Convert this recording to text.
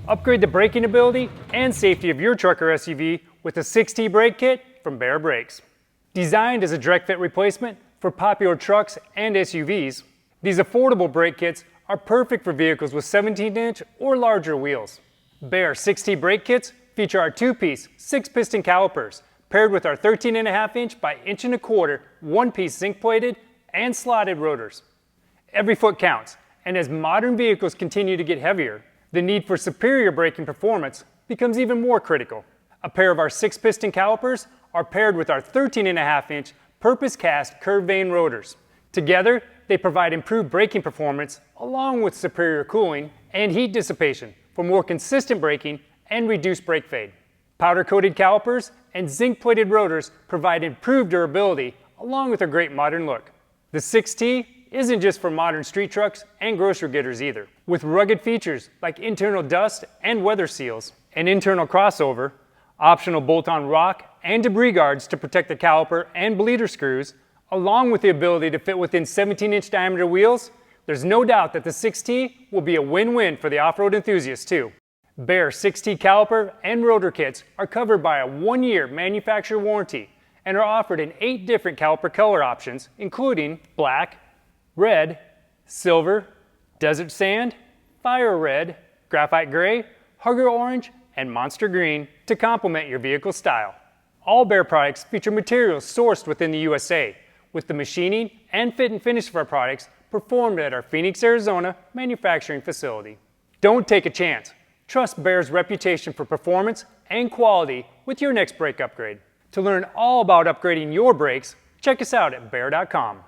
Upgrade the braking ability and safety of your truck or SUV with the 6T brake kit from Baer Brakes. Designed as a direct fit replacement for popular trucks and SUVs, these affordable brake kits are perfect for vehicles with 17-inch or larger wheels. Baer 6T brake kits feature our 2-piece, 6-piston calipers paired with our 13.5-inch by 1.25-inch 1-piece zinc-plated and slotted rotors. Every foot counts, and as modern vehicles continue to get heavier, the need for superior braking performance becomes even more critical. A pair of our 6-piston calipers are paired with our 13.5-inch purpose-cast curved vane rotors. Together, they provide improved braking performance along with superior cooling and heat dissipation for more consistent braking and reduced brake fade. Powder-coated calipers and zinc-plated rotors provide improved durability along with a great modern look. The 6T isn't just for modern street trucks and grocery getters either. With rugged features like internal dust and weather seals, an internal crossover, optional bolt-on rock and debris guards to protect the caliper and bleeder screws, along with the ability to fit within 17-inch diameter wheels, there's no doubt that the 6T will be a win-win for the off-road enthusiast too. Baer 6T caliper and rotor kits are covered by a 1-year manufacturer warranty and are offered in 8 different caliper color options, including black, red, silver, desert sand, fire red, graphite gray, hugger orange, and monster green to complement your vehicle's style. All Baer products feature materials sourced within the USA, with the machining and fit and finish of our products performed at our Phoenix, Arizona manufacturing facility. Don't take a chance. Trust Baer's reputation for performance and quality with your next brake upgrade. To learn all about upgrading your brakes, check us out at Baer.com.